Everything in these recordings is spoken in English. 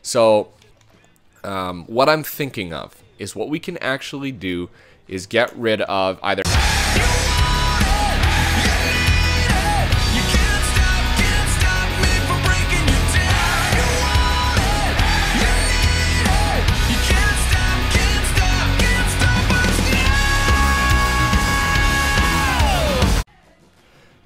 So what I'm thinking of is what we can actually do is get rid of either...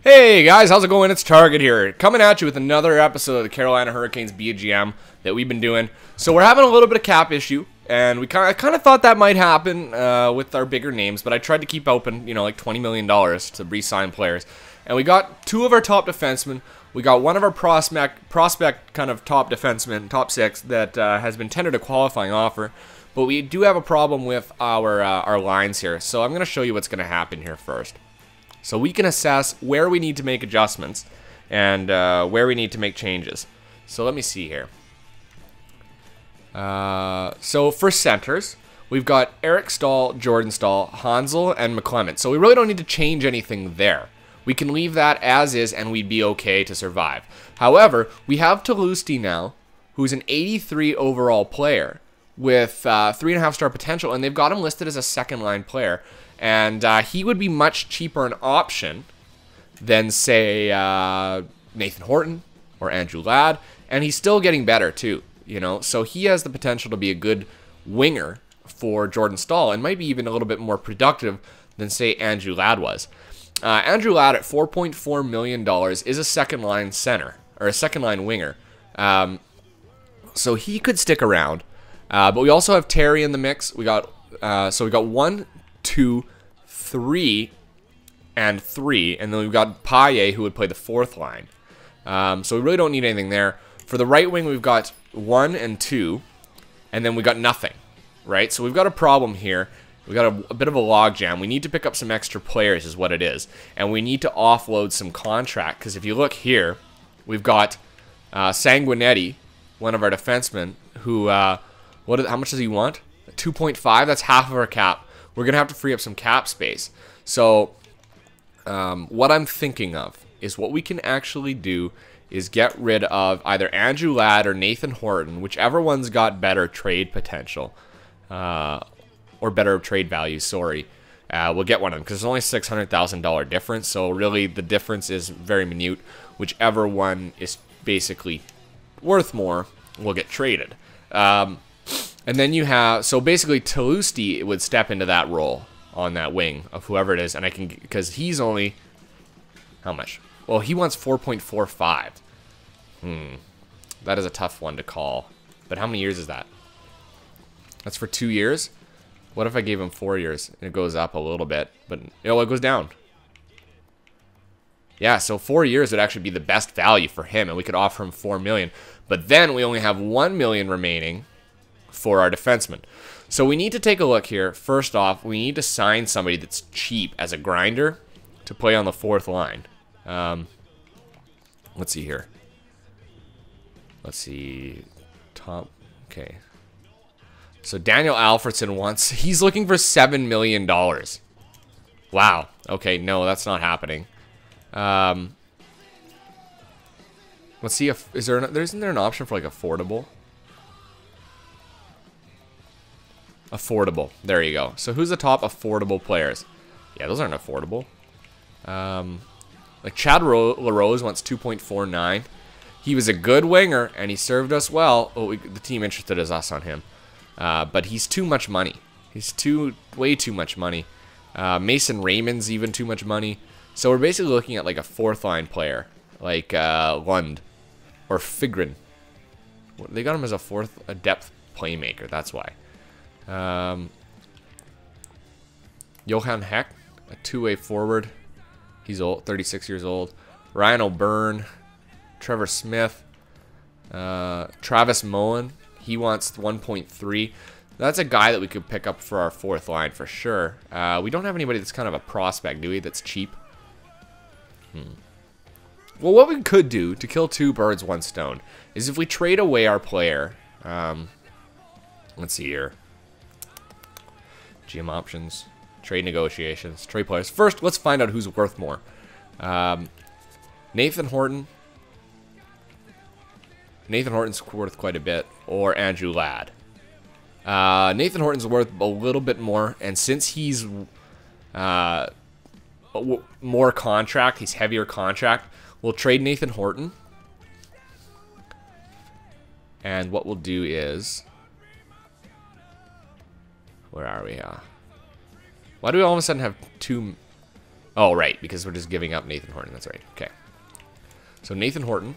Hey guys, how's it going? It's Target here, coming at you with another episode of the Carolina Hurricanes BGM that we've been doing. So we're having a little bit of cap issue, and we kind of thought that might happen with our bigger names, but I tried to keep open, you know, like $20 million to re-sign players. And we got two of our top defensemen. We got one of our prospect kind of top defensemen, top six, that has been tendered a qualifying offer. But we do have a problem with our lines here, so I'm going to show you what's going to happen here first. So we can assess where we need to make adjustments and where we need to make changes. So let me see here. So for centers, we've got Eric Stahl, Jordan Stahl, Hansel, and McClement. So we really don't need to change anything there. We can leave that as is and we'd be okay to survive. However, we have Toulouse now, who's an 83 overall player with 3.5-star potential, and they've got him listed as a second-line player. And he would be much cheaper an option than, say, Nathan Horton or Andrew Ladd. And he's still getting better, too, you know. So he has the potential to be a good winger for Jordan Stahl and might be even a little bit more productive than, say, Andrew Ladd was. Andrew Ladd at $4.4 million is a second-line center, or a second-line winger. So he could stick around. But we also have Terry in the mix. We got 1, 2, 3, and 3, and then we've got Paye, who would play the fourth line. So we really don't need anything there. For the right wing, we've got 1 and 2, and then we got nothing, right? So we've got a problem here. We've got a bit of a logjam. We need to pick up some extra players is what it is, and we need to offload some contract, because if you look here, we've got Sanguinetti, one of our defensemen, who, how much does he want? 2.5, that's half of our cap. We're going to have to free up some cap space. So what I'm thinking of is what we can actually do is get rid of either Andrew Ladd or Nathan Horton, whichever one's got better trade potential, or better trade value, sorry. We'll get one of them, because there's only $600,000 difference, so really the difference is very minute. Whichever one is basically worth more will get traded. And then you have, so basically Toulouse would step into that role on that wing of whoever it is, and I can, because he's only, how much? Well, he wants 4.45. That is a tough one to call. But how many years is that? That's for 2 years? What if I gave him 4 years? It goes up a little bit, but, you know, it goes down. Yeah, so 4 years would actually be the best value for him, and we could offer him $4 million. But then we only have $1 million remaining for our defenseman. So we need to take a look here. First off, we need to sign somebody that's cheap as a grinder to play on the fourth line. Let's see here. Let's see. Top. Okay. So Daniel Alfredson wants, he's looking for $7 million. Wow. Okay, no, that's not happening. Let's see if, isn't there an option for like affordable? Affordable. There you go. So who's the top affordable players? Yeah, those aren't affordable. Like Chad LaRose wants 2.49. He was a good winger, and he served us well. Oh, the team interested is us on him. But he's too much money. He's way too much money. Mason Raymond's even too much money. So we're basically looking at like a fourth-line player, like Lund or Figren. They got him as a depth playmaker. That's why. Johan Heck, a two-way forward. He's old, 36 years old. Ryan O'Byrne, Trevor Smith, Travis Moen. He wants 1.3. That's a guy that we could pick up for our fourth line for sure. We don't have anybody that's kind of a prospect, do we? That's cheap. Well, what we could do to kill two birds, one stone is if we trade away our player. Let's see here. GM options, trade negotiations, trade players. First, let's find out who's worth more. Nathan Horton. Nathan Horton's worth quite a bit, or Andrew Ladd. Nathan Horton's worth a little bit more, and since he's more contract, he's heavier contract, we'll trade Nathan Horton. And what we'll do is... Where are we? Why do we all of a sudden have two... Oh, right, because we're just giving up Nathan Horton. That's right. Okay. So Nathan Horton.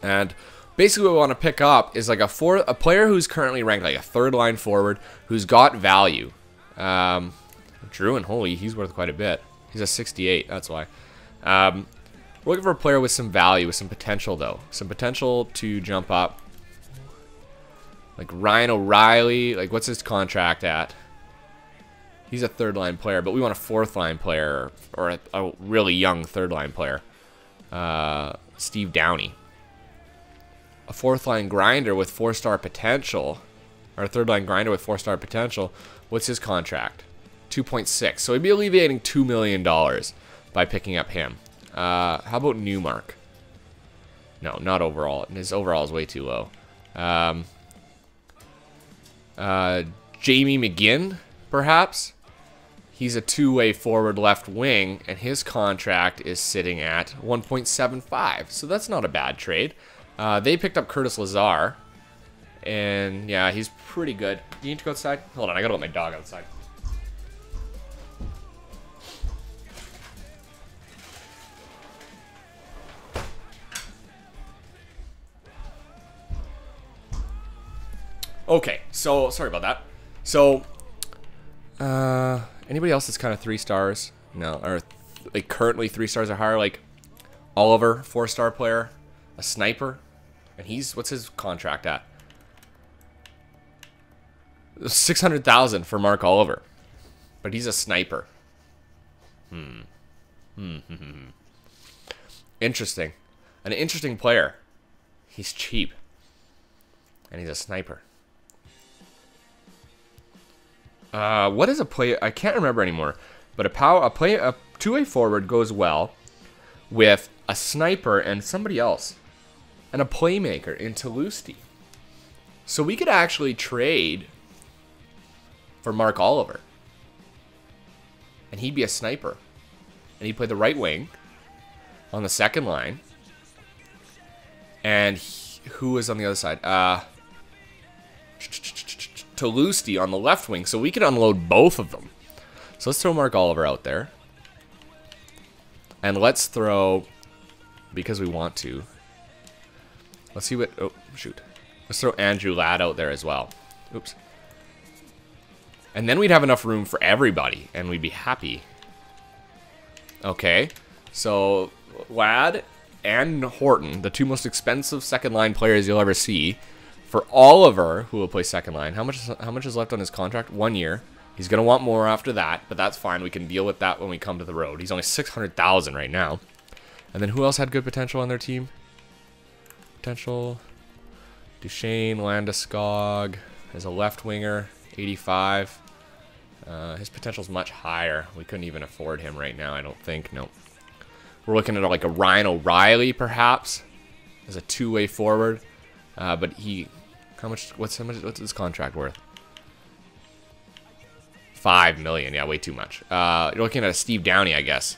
And basically what we want to pick up is like a player who's currently ranked like a third line forward who's got value. Drew and Holy, he's worth quite a bit. He's a 68, that's why. We're looking for a player with some value, with some potential, though. Some potential to jump up. Like Ryan O'Reilly. Like, what's his contract at? He's a third-line player, but we want a fourth-line player, or a really young third-line player. Steve Downey. A fourth-line grinder with 4-star potential. Or a third-line grinder with 4-star potential. What's his contract? 2.6. So he'd be alleviating $2 million by picking up him. How about Newmark? No, not overall. His overall is way too low. Jamie McGinn, perhaps? He's a two-way forward left wing, and his contract is sitting at 1.75. So that's not a bad trade. They picked up Curtis Lazar, and yeah, he's pretty good. You need to go outside? Hold on, I gotta let my dog outside. Okay, so sorry about that. So, anybody else that's kind of 3 stars? No, or like currently 3 stars or higher? Like Oliver, 4-star player, a sniper, and what's his contract at? 600,000 for Mark Oliver, but he's a sniper. Interesting, an interesting player. He's cheap, and he's a sniper. What is a play? I can't remember anymore. But a two-way forward goes well with a sniper and somebody else, and a playmaker in Toulouse. So we could actually trade for Mark Oliver, and he'd be a sniper, and he'd play the right wing on the second line. And who is on the other side? Toulouse on the left wing, so we could unload both of them. So let's throw Mark Oliver out there. And let's throw, because we want to, let's see what, oh, shoot. Let's throw Andrew Ladd out there as well. Oops. And then we'd have enough room for everybody, and we'd be happy. Okay, so Ladd and Horton, the 2 most expensive second-line players you'll ever see. For Oliver, who will play second line, how much is left on his contract? 1 year. He's going to want more after that, but that's fine. We can deal with that when we come to the road. He's only 600,000 right now. And then who else had good potential on their team? Potential. Duchesne, Landeskog as a left winger, 85. His potential's much higher. We couldn't even afford him right now, I don't think. Nope. We're looking at like a Ryan O'Reilly, perhaps, as a two-way forward. But he, what's his contract worth? 5 million, yeah, way too much. You're looking at a Steve Downey, I guess.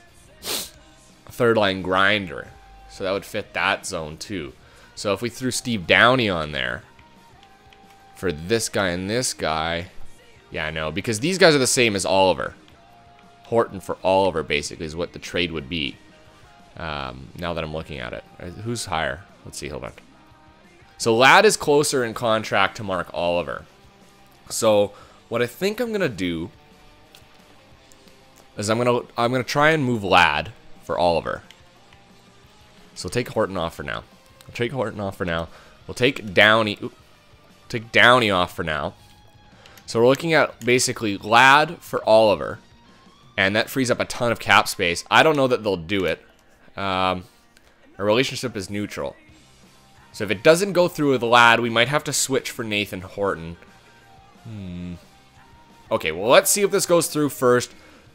A third-line grinder. So that would fit that zone, too. So if we threw Steve Downey on there for this guy and this guy, yeah, no, because these guys are the same as Oliver. Horton for Oliver, basically, is what the trade would be. Now that I'm looking at it. Who's higher? Let's see, hold on. So Ladd is closer in contract to Mark Oliver. So what I think I'm gonna do is I'm gonna try and move Ladd for Oliver. So we'll take Horton off for now. We'll take Horton off for now. We'll take Downey. Take Downey off for now. So we're looking at basically Ladd for Oliver, and that frees up a ton of cap space. I don't know that they'll do it. Our relationship is neutral. So if it doesn't go through with Ladd, we might have to switch for Nathan Horton. Okay, well, let's see if this goes through first.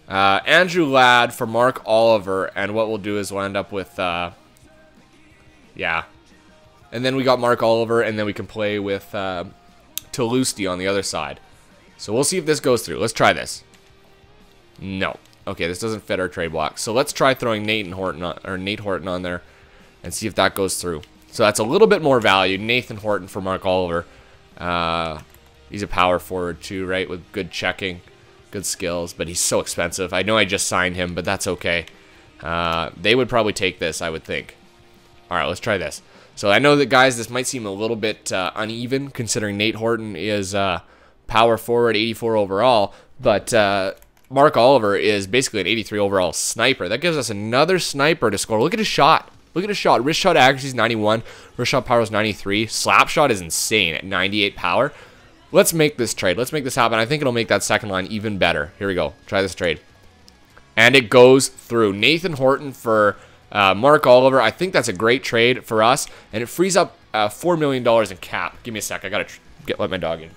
Andrew Ladd for Mark Oliver, and what we'll do is we'll end up with, yeah. And then we got Mark Oliver, and then we can play with Toulouse on the other side. So we'll see if this goes through. Let's try this. No. Okay, this doesn't fit our trade block. So let's try throwing Nate Horton on there and see if that goes through. So that's a little bit more value. Nathan Horton for Mark Oliver. He's a power forward too, right? With good checking, good skills, but he's so expensive. I know I just signed him, but that's okay. They would probably take this, I would think. All right, let's try this. So I know that, guys, this might seem a little bit uneven considering Nate Horton is power forward, 84 overall, but Mark Oliver is basically an 83 overall sniper. That gives us another sniper to score. Look at his shot. Look at his shot. Wrist shot accuracy is 91. Wrist shot power is 93. Slap shot is insane at 98 power. Let's make this trade. Let's make this happen. I think it'll make that second line even better. Here we go. Try this trade. And it goes through. Nathan Horton for Mark Oliver. I think that's a great trade for us. And it frees up $4 million in cap. Give me a sec. I got to let my dog in.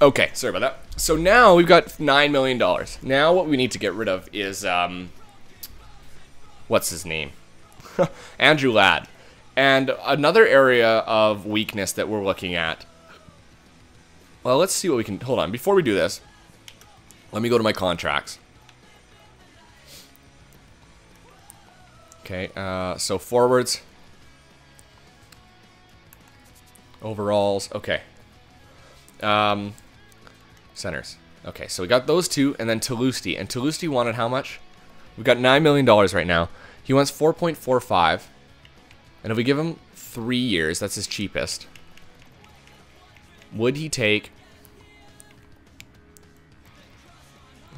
Okay, sorry about that. So now we've got $9 million. Now what we need to get rid of is, what's his name? Andrew Ladd. And another area of weakness that we're looking at. Well, let's see what we can, hold on. Before we do this, let me go to my contracts. Okay, so forwards. Overalls, okay. Centers. Okay, so we got those two, and then Toulouse. And Toulouse wanted how much? We've got $9 million right now. He wants 4.45. And if we give him 3 years, that's his cheapest. Would he take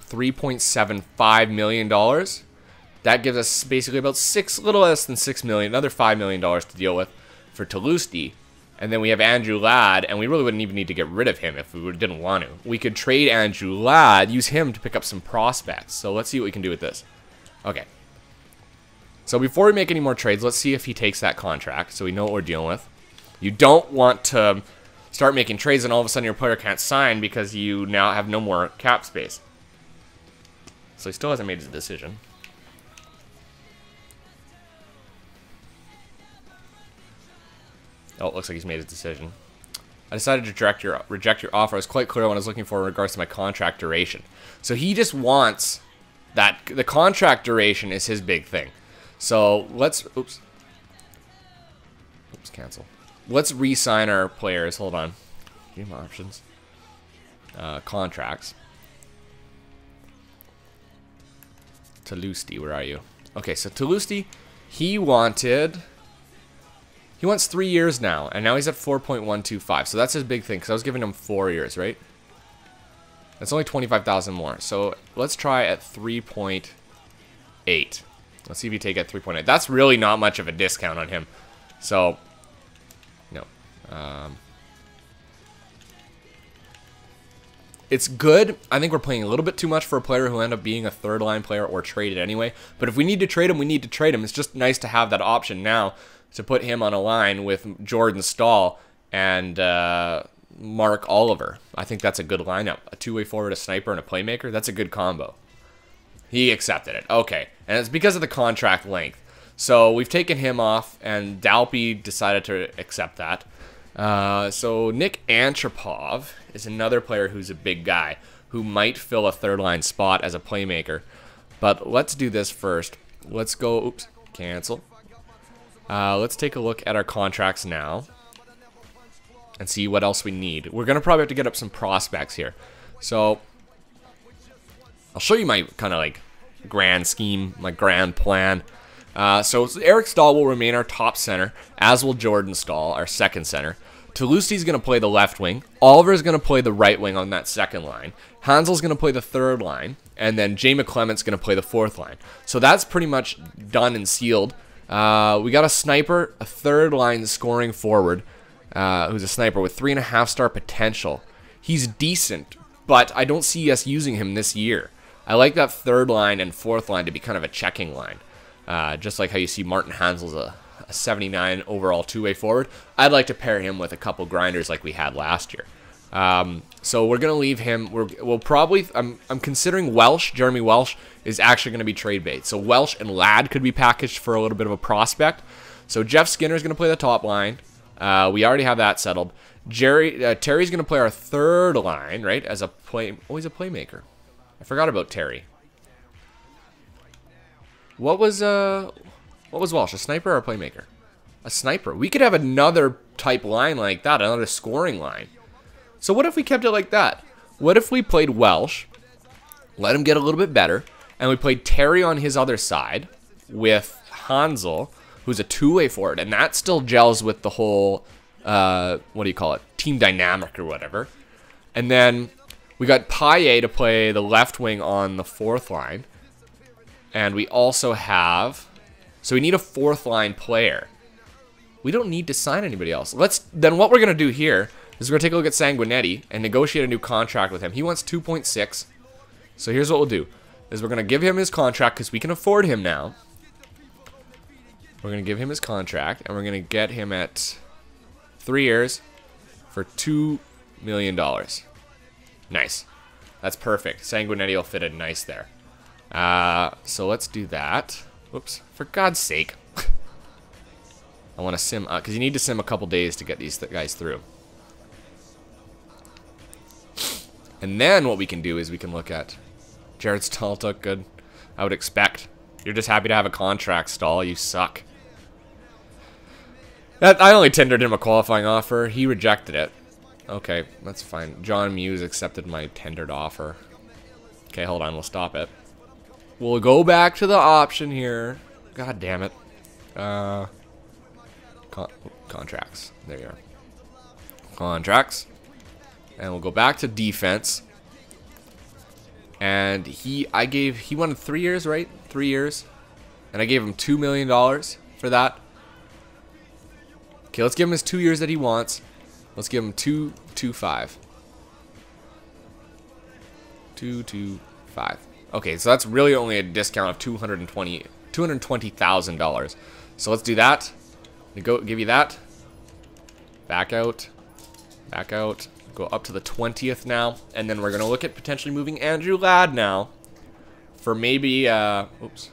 $3.75 million? That gives us basically about little less than $6 million, another $5 million to deal with for Toulouse. And then we have Andrew Ladd, and we really wouldn't even need to get rid of him if we didn't want to. We could trade Andrew Ladd, use him to pick up some prospects. So let's see what we can do with this. Okay. So before we make any more trades, let's see if he takes that contract so we know what we're dealing with. You don't want to start making trades and all of a sudden your player can't sign because you now have no more cap space. So he still hasn't made his decision. Oh, it looks like he's made his decision. I decided to reject your offer. I was quite clear what I was looking for in regards to my contract duration. So he just wants that. The contract duration is his big thing. So let's, oops, cancel. Let's re-sign our players. Hold on. Game options. Contracts. Toulouse, where are you? Okay, so Toulouse, he wants 3 years now, and now he's at 4.125. So that's his big thing, because I was giving him 4 years, right? That's only 25,000 more. So let's try at 3.8. Let's see if you take it at 3.8. That's really not much of a discount on him. So, no. It's good. I think we're playing a little bit too much for a player who ended up being a third-line player or traded anyway. But if we need to trade him, we need to trade him. It's just nice to have that option now to put him on a line with Jordan Staal and Mark Oliver. I think that's a good lineup. A two-way forward, a sniper, and a playmaker. That's a good combo. He accepted it. Okay. And it's because of the contract length. So we've taken him off, and Dalpy decided to accept that. So Nick Antropov is another player who's a big guy who might fill a third-line spot as a playmaker. But let's do this first. Let's go, oops, cancel. Let's take a look at our contracts now and see what else we need. We're going to probably have to get up some prospects here. So I'll show you my kind of like grand scheme, my grand plan. So Eric Staal will remain our top center, as will Jordan Staal, our second center. Toulouse is going to play the left wing. Oliver is going to play the right wing on that second line. Hansel's going to play the third line. And then Jay McClement's going to play the fourth line. So that's pretty much done and sealed. We got a sniper, a third line scoring forward, who's a sniper with 3.5-star potential. He's decent, but I don't see us using him this year. I like that third line and fourth line to be kind of a checking line. Just like how you see Martin Hansel's a 79 overall two-way forward. I'd like to pair him with a couple grinders like we had last year. So we're gonna leave him. We'll probably. I'm considering Welsh. Jeremy Welsh is actually gonna be trade bait. So Welsh and Ladd could be packaged for a little bit of a prospect. So Jeff Skinner is gonna play the top line. We already have that settled. Terry's gonna play our third line, right? As a play. Oh, he's a playmaker. I forgot about Terry. What was Welsh? A sniper or a playmaker? A sniper. We could have another type line like that, another scoring line. So what if we kept it like that? What if we played Welsh, let him get a little bit better, and we played Terry on his other side with Hansel, who's a two-way forward, and that still gels with the whole, what do you call it, team dynamic or whatever. And then we got Paye to play the left wing on the fourth line. And we also have, so we need a fourth line player. We don't need to sign anybody else. Then what we're going to do here is we're going to take a look at Sanguinetti and negotiate a new contract with him. He wants 2.6. So here's what we'll do, is we're going to give him his contract because we can afford him now. We're going to give him his contract, and we're going to get him at 3 years for $2 million. Nice. That's perfect. Sanguinetti will fit in nice there. So let's do that. Whoops. For God's sake. I want to sim, because you need to sim a couple days to get these guys through. And then what we can do is we can look at Jared Stahl took good. I would expect. You're just happy to have a contract, Stahl. You suck. I only tendered him a qualifying offer. He rejected it. Okay, that's fine. John Muse accepted my tendered offer. Okay, hold on. We'll stop it. We'll go back to the option here. God damn it. Contracts. There you are. Contracts. And we'll go back to defense. And he wanted 3 years, right? 3 years. And I gave him $2 million for that. Okay, let's give him his 2 years that he wants. Let's give him 225. 225. Okay, so that's really only a discount of $220,000. So let's do that. Give you that. Back out. Back out. Go up to the 20th now. And then we're going to look at potentially moving Andrew Ladd now. For maybe, oops.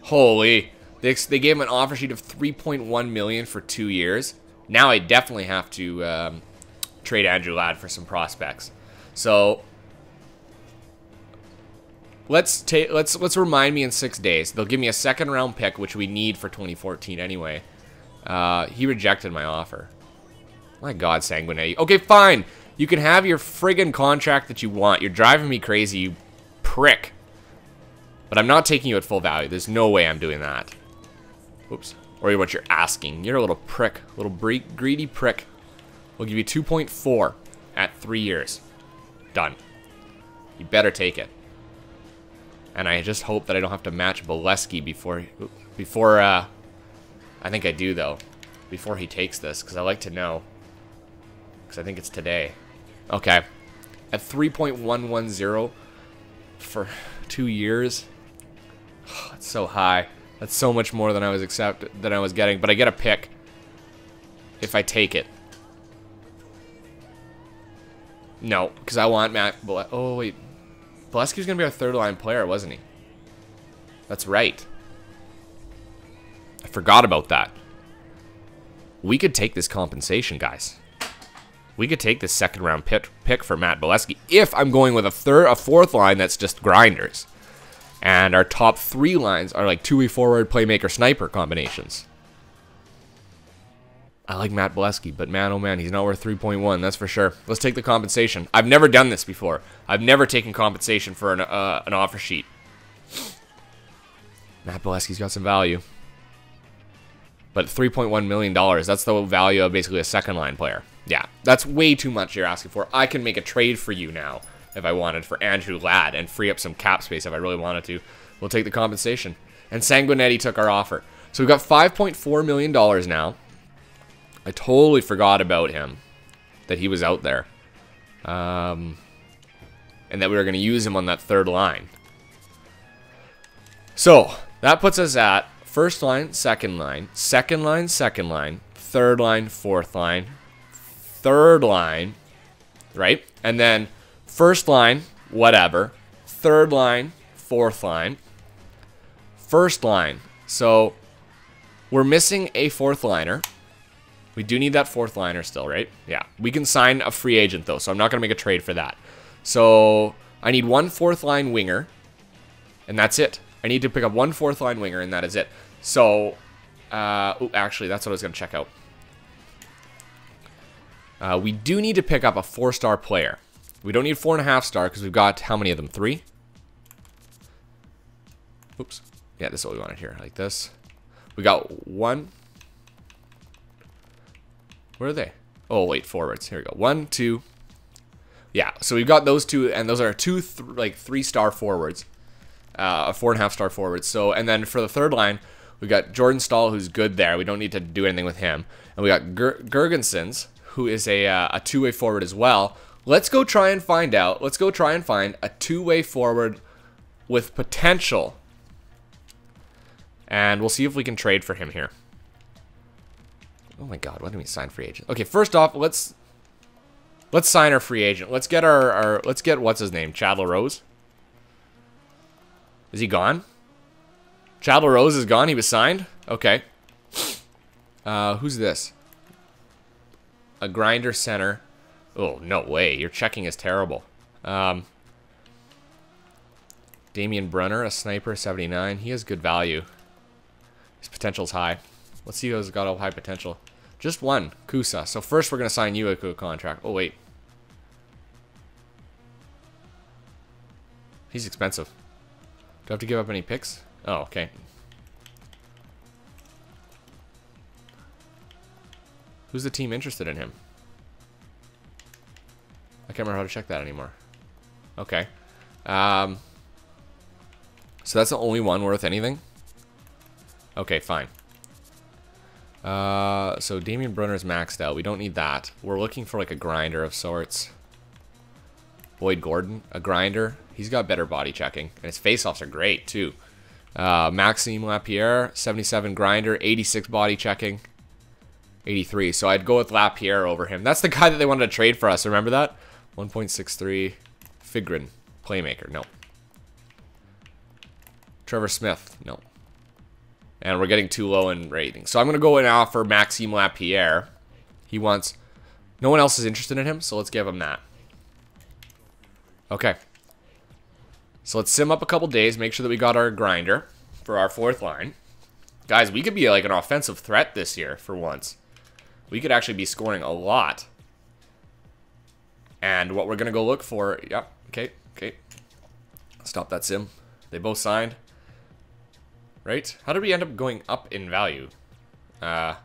Holy. They gave him an offer sheet of $3.1 million for 2 years. Now I definitely have to trade Andrew Ladd for some prospects. So let's remind me in 6 days. They'll give me a second-round pick, which we need for 2014 anyway. He rejected my offer. My God, Sanguinetti. Okay, fine. You can have your friggin' contract that you want. You're driving me crazy, you prick. But I'm not taking you at full value. There's no way I'm doing that. Oops. Or what you're asking. You're a little prick. A little greedy prick. We'll give you 2.4 at 3 years. Done. You better take it. And I just hope that I don't have to match Bolesky before I think I do, though. Before he takes this, because I like to know. Because I think it's today. Okay. At 3.110 for 2 years. That's so high. That's so much more than I was getting. But I get a pick if I take it. No, because I want Matt. Oh wait, Bolesky was gonna be our third line player, wasn't he? That's right. I forgot about that. We could take this compensation, guys. We could take this second round pick for Matt Bolesky if I'm going with a fourth line that's just grinders. And our top 3 lines are like two-way forward, playmaker, sniper combinations. I like Matt Bolesky, but man, oh man, he's not worth 3.1, that's for sure. Let's take the compensation. I've never done this before. I've never taken compensation for an offer sheet. Matt Bolesky's got some value. But $3.1 million, that's the value of basically a second-line player. Yeah, that's way too much you're asking for. I can make a trade for you now if I wanted for Andrew Ladd and free up some cap space if I really wanted to. We'll take the compensation. And Sanguinetti took our offer. So we've got $5.4 million now. I totally forgot about him, that he was out there. And that we were going to use him on that third line. So that puts us at first line, second line, second line, second line, third line, fourth line, third line, right? And then first line, whatever. Third line, fourth line. First line. So we're missing a fourth liner. We do need that fourth liner still, right? Yeah. We can sign a free agent, though, so I'm not going to make a trade for that. So I need one fourth line winger, and that's it. I need to pick up one fourth line winger, and that is it. So, actually, that's what I was going to check out. We do need to pick up a 4-star player. We don't need 4.5-star because we've got how many of them? 3? Oops. Yeah, this is what we wanted here. Like this. We got 1. Where are they? Oh, wait, forwards. Here we go. 1, 2. Yeah, so we've got those 2, and those are 2 3-star forwards. 4.5-star forwards. So, and then for the third line, we got Jordan Staal, who's good there. We don't need to do anything with him. And we got Gergensons, who is a two-way forward as well. Let's go try and find out. Let's go try and find a two-way forward with potential. And we'll see if we can trade for him here. Oh my god, why didn't we sign free agent? Okay, first off, let's sign our free agent. Let's get let's get what's his name? Chad LaRose? Is he gone? Chad LaRose is gone? He was signed? Okay. Who's this? A grinder center. Oh, no way. Your checking is terrible. Damian Brunner, a sniper, 79. He has good value. His potential's high. Let's see who's got a high potential. Just one, Kusa. So first we're going to sign you to a contract. Oh, wait. He's expensive. Do I have to give up any picks? Oh, okay. Who's the team interested in him? I can't remember how to check that anymore. Okay. So that's the only one worth anything? Okay, fine. So Damian Brunner's maxed out. We don't need that. We're looking for like a grinder of sorts. Boyd Gordon, a grinder. He's got better body checking. And his face-offs are great, too. Maxime Lapierre, 77 grinder, 86 body checking, 83. So I'd go with Lapierre over him. That's the guy that they wanted to trade for us. Remember that? 1.63. Figrin, playmaker. No. Trevor Smith. No. And we're getting too low in rating. So I'm going to go and offer Maxime Lapierre. He wants... No one else is interested in him, so let's give him that. Okay. So let's sim up a couple days, make sure that we got our grinder for our fourth line. Guys, we could be like an offensive threat this year for once. We could actually be scoring a lot. And what we're going to go look for... Yep, okay. Stop that sim. They both signed. Right? How did we end up going up in value? Did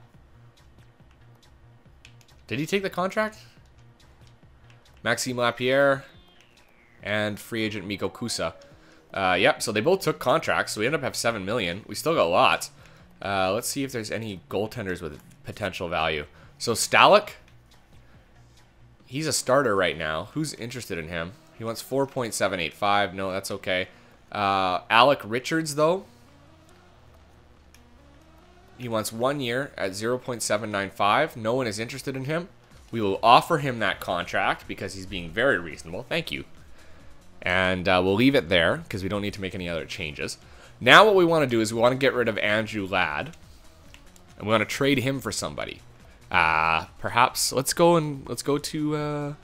he take the contract? Maxime Lapierre and free agent Mikko Kusa. Yep, so they both took contracts, so we ended up have 7 million. We still got lots. Let's see if there's any goaltenders with potential value. So Stalick, he's a starter right now. Who's interested in him? He wants 4.785. No, that's okay. Alec Richards, though. He wants 1 year at 0.795. No one is interested in him. We will offer him that contract because he's being very reasonable. Thank you. And we'll leave it there because we don't need to make any other changes. Now what we want to do is we want to get rid of Andrew Ladd. And we want to trade him for somebody. Perhaps let's go to...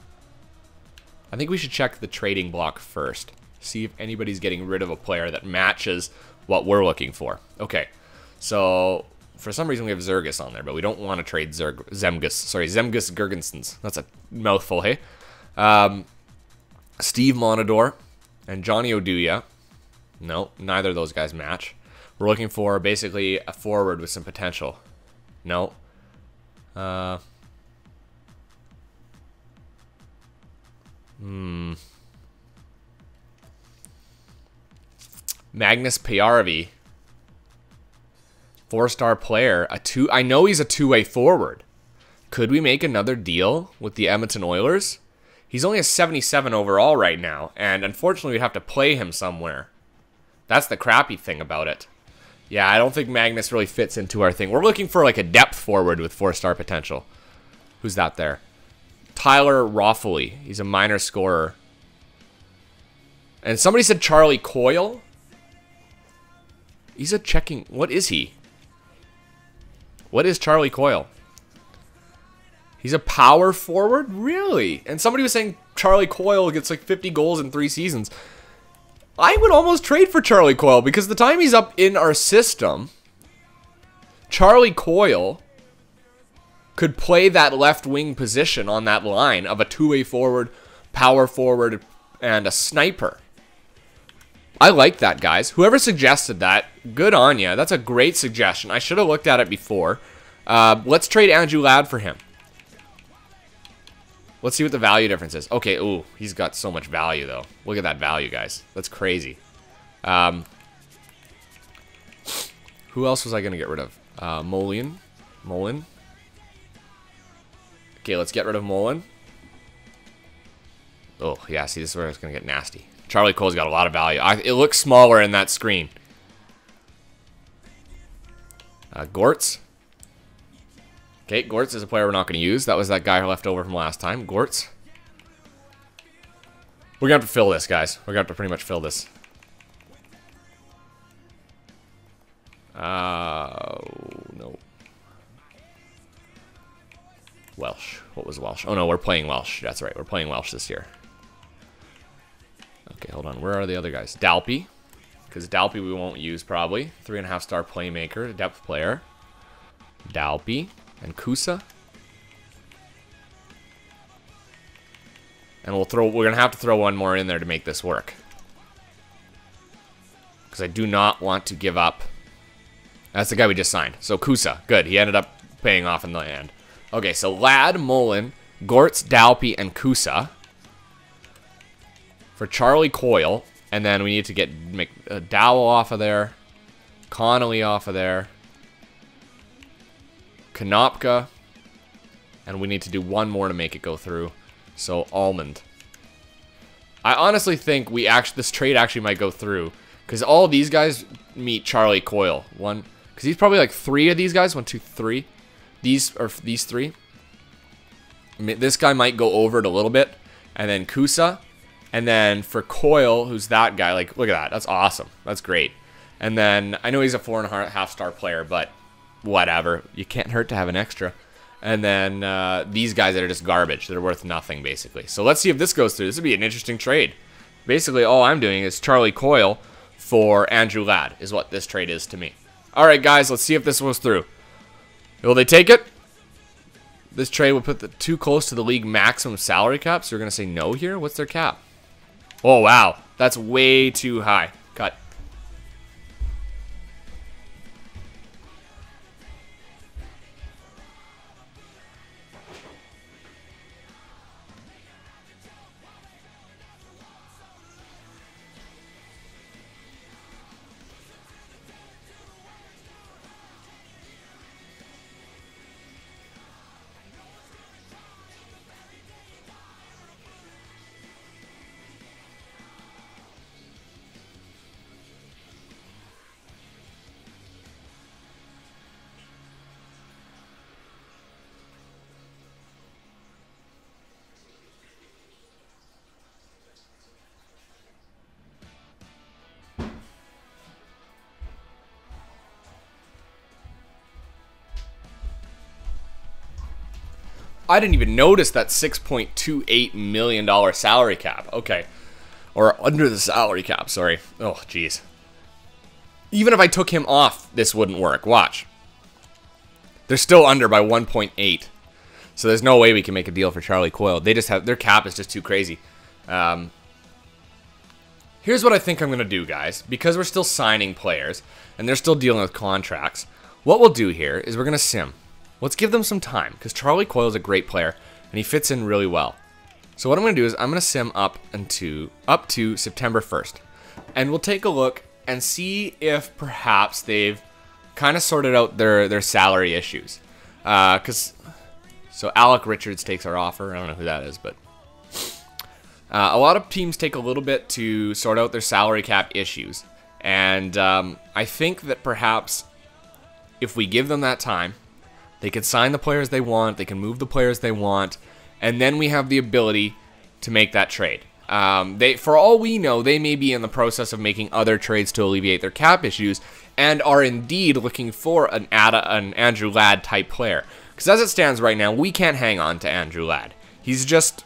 I think we should check the trading block first. See if anybody's getting rid of a player that matches what we're looking for. Okay. So... For some reason, we have Zergus on there, but we don't want to trade Zemgus. Sorry, Zemgus Gergensons. That's a mouthful, hey? Steve Monador and Johnny Oduya. No, neither of those guys match. We're looking for basically a forward with some potential. No. Magnus Pajärvi. 4-star player. I know he's a two-way forward. Could we make another deal with the Edmonton Oilers? He's only a 77 overall right now, and unfortunately we'd have to play him somewhere. That's the crappy thing about it. Yeah, I don't think Magnus really fits into our thing. We're looking for like a depth forward with 4-star potential. Who's that there? Tyler Roffley. He's a minor scorer. And somebody said Charlie Coyle. He's a checking... What is he? What is Charlie Coyle? He's a power forward? Really? And somebody was saying Charlie Coyle gets like 50 goals in 3 seasons. I would almost trade for Charlie Coyle because the time he's up in our system, Charlie Coyle could play that left wing position on that line of a two-way forward, power forward, and a sniper. I like that, guys. Whoever suggested that, good on ya. That's a great suggestion. I should have looked at it before. Let's trade Andrew Ladd for him. Let's see what the value difference is. Okay, ooh, he's got so much value, though. Look at that value, guys. That's crazy. Who else was I going to get rid of? Mullen. Okay, let's get rid of Mullen. Oh, yeah, see, this is where it's going to get nasty. Charlie Cole's got a lot of value. It looks smaller in that screen. Gortz. Okay, Gortz is a player we're not going to use. That was that guy who left over from last time. Gortz. We're going to have to fill this, guys. We're going to have to pretty much fill this. No. Welsh. What was Welsh? Oh, no, we're playing Welsh. That's right. We're playing Welsh this year. Okay, hold on. Where are the other guys? Dalpy. Because Dalpy we won't use, probably. 3.5-star playmaker, depth player. Dalpy. And Kusa. And we're going to have to throw one more in there to make this work. Because I do not want to give up. That's the guy we just signed. So Kusa. Good. He ended up paying off in the end. Okay, so Ladd, Mullen, Gortz, Dalpy, and Kusa. For Charlie Coyle. And then we need to get Dowell off of there. Connolly off of there. Konopka. And we need to do one more to make it go through. So Almond. I honestly think this trade actually might go through. Because all these guys meet Charlie Coyle. Because he's probably like 3 of these guys. 1, 2, 3. These 3. This guy might go over it a little bit. And then Kusa. And then for Coyle, who's that guy, like, look at that. That's awesome. That's great. And then, I know he's a 4.5-star player, but whatever. You can't hurt to have an extra. And then these guys that are just garbage. They're worth nothing, basically. So let's see if this goes through. This would be an interesting trade. Basically, all I'm doing is Charlie Coyle for Andrew Ladd is what this trade is to me. All right, guys, let's see if this goes through. Will they take it? This trade would put the too close to the league maximum salary cap, so you're going to say no here? What's their cap? Oh, wow. That's way too high. Cut. I didn't even notice that $6.28 million salary cap. Okay. Or under the salary cap, sorry. Oh, jeez. Even if I took him off, this wouldn't work. Watch. They're still under by 1.8. So there's no way we can make a deal for Charlie Coyle. They just have, their cap is just too crazy. Here's what I think I'm going to do, guys. Because we're still signing players, and they're still dealing with contracts, what we'll do here is we're going to sim. Let's give them some time, because Charlie Coyle is a great player, and he fits in really well. So what I'm going to do is I'm going to sim up to September 1st. And we'll take a look and see if perhaps they've kind of sorted out their salary issues. So Alec Richards takes our offer. I don't know who that is, but a lot of teams take a little bit to sort out their salary cap issues. And I think that perhaps if we give them that time, they can sign the players they want, they can move the players they want, and then we have the ability to make that trade. For all we know, they may be in the process of making other trades to alleviate their cap issues, and are indeed looking for an Andrew Ladd type player. Because as it stands right now, we can't hang on to Andrew Ladd. He's just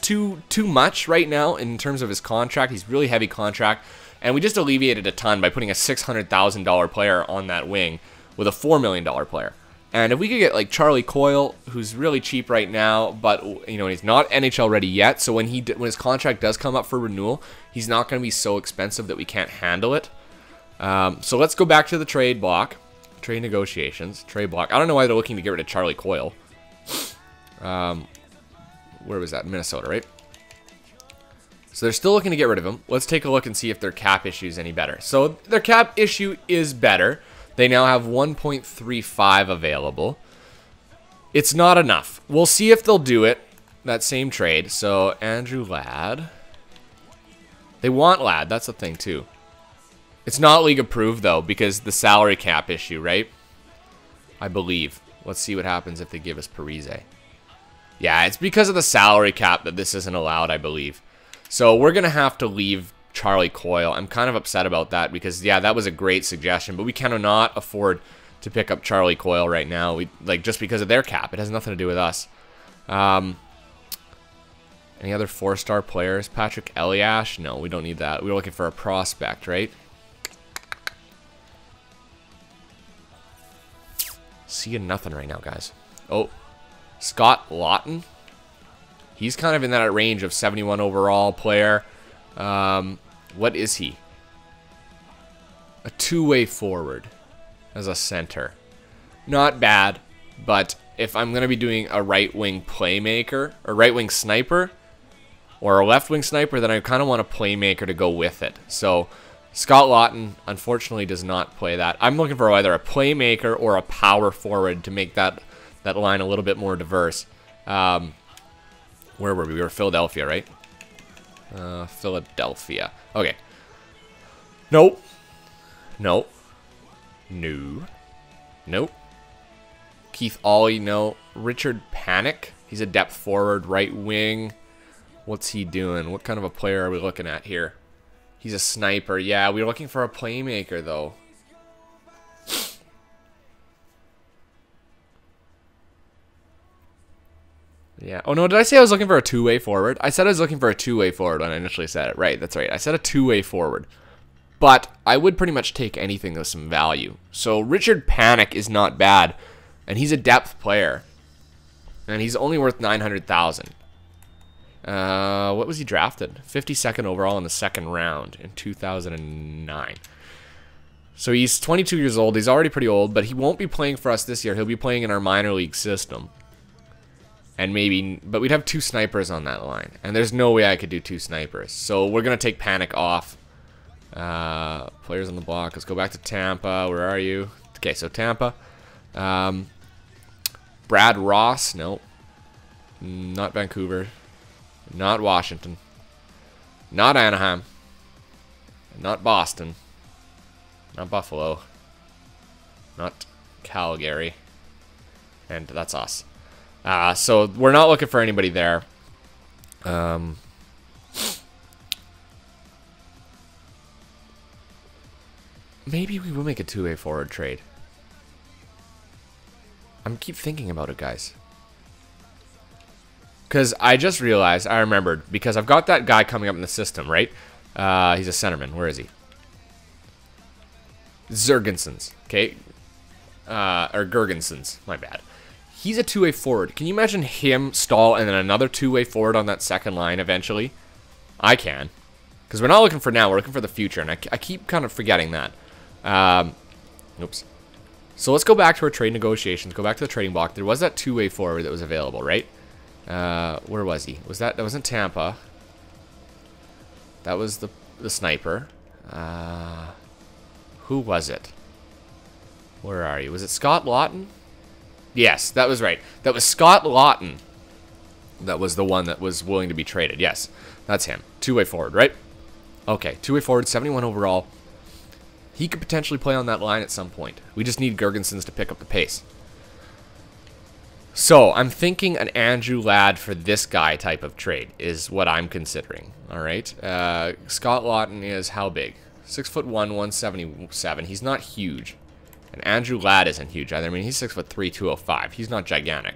too much right now in terms of his contract. He's really heavy contract, and we just alleviated a ton by putting a $600,000 player on that wing with a $4 million player. And if we could get like Charlie Coyle, who's really cheap right now, but you know he's not NHL ready yet, so when his contract does come up for renewal, he's not going to be so expensive that we can't handle it. So let's go back to the trade block, trade negotiations, trade block. I don't know why they're looking to get rid of Charlie Coyle. Where was that? Minnesota, right? So they're still looking to get rid of him. Let's take a look and see if their cap issue is any better. So their cap issue is better. They now have 1.35 available. It's not enough. We'll see if they'll do it, that same trade. So Andrew Ladd. They want Ladd. That's the thing, too. It's not league approved, though, because the salary cap issue, right? I believe. Let's see what happens if they give us Parise. Yeah, it's because of the salary cap that this isn't allowed, I believe. So we're going to have to leave Charlie Coyle. I'm kind of upset about that because, yeah, that was a great suggestion, but we cannot afford to pick up Charlie Coyle right now. Just because of their cap. It has nothing to do with us. Any other 4-star players? Patrick Eliash? No, we don't need that. We were looking for a prospect, right? Seeing nothing right now, guys. Oh, Scott Lawton. He's kind of in that range of 71 overall player. What is he? A two-way forward as a center. Not bad, but if I'm going to be doing a right-wing playmaker, or right-wing sniper, or a left-wing sniper, then I kind of want a playmaker to go with it. So Scott Lawton, unfortunately, does not play that. I'm looking for either a playmaker or a power forward to make that line a little bit more diverse. Where were we? We were Philadelphia, right? Philadelphia. Okay. Nope. Nope. No. Nope. Keith Ollie, no. Richard Panik. He's a depth forward, right wing. What's he doing? What kind of a player are we looking at here? He's a sniper. Yeah, we're looking for a playmaker, though. Yeah. Oh, no, did I say I was looking for a two-way forward? I said I was looking for a two-way forward when I initially said it. Right, that's right. I said a two-way forward. But I would pretty much take anything with some value. So Richard Panik is not bad, and he's a depth player. And he's only worth $900,000. What was he drafted? 52nd overall in the second round in 2009. So he's 22 years old. He's already pretty old, but he won't be playing for us this year. He'll be playing in our minor league system. And but we'd have two snipers on that line. And there's no way I could do two snipers. So we're going to take Panik off. Players on the block. Let's go back to Tampa. Where are you? Okay, so Tampa. Brad Ross. Nope. Not Vancouver. Not Washington. Not Anaheim. Not Boston. Not Buffalo. Not Calgary. And that's us. So we're not looking for anybody there. Maybe we will make a two-way forward trade. I keep thinking about it, guys. Because I just realized, I remembered, because I've got that guy coming up in the system, right? He's a centerman. Where is he? Zergensons, okay? Or Gergensons, my bad. He's a two-way forward. Can you imagine him, Stahl, and then another two-way forward on that second line eventually? I can. Because we're not looking for now, we're looking for the future, and I keep kind of forgetting that. Oops. So let's go back to our trade negotiations, go back to the trading block. There was that two-way forward that was available, right? Where was he? That wasn't Tampa. That was the sniper. Who was it? Where are you? Was it Scott Lawton? Yes, that was right. That was Scott Lawton. That was the one that was willing to be traded. Yes, that's him. Two-way forward, right? Okay, two-way forward, 71 overall. He could potentially play on that line at some point. We just need Gergensons to pick up the pace. So I'm thinking an Andrew Ladd for this guy type of trade is what I'm considering. All right. Scott Lawton is how big? 6'1", 177. He's not huge. And Andrew Ladd isn't huge either. I mean, he's 6'3", 205. He's not gigantic.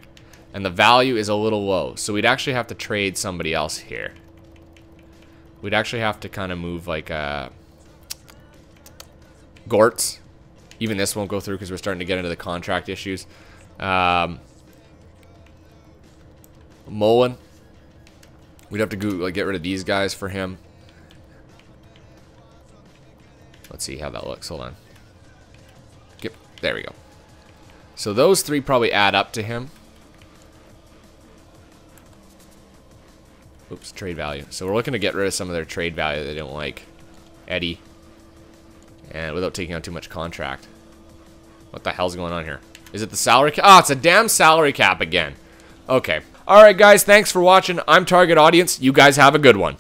And the value is a little low. So we'd actually have to trade somebody else here. We'd actually have to kind of move like Gortz. Even this won't go through because we're starting to get into the contract issues. Mullen. We'd have to go, like, get rid of these guys for him. Let's see how that looks. Hold on. There we go. So those three probably add up to him. Oops, trade value. So we're looking to get rid of some of their trade value that they don't like. Eddie. And without taking on too much contract. What the hell's going on here? Is it the salary cap? Oh, it's a damn salary cap again. Okay. Alright guys, thanks for watching. I'm Target Audience. You guys have a good one.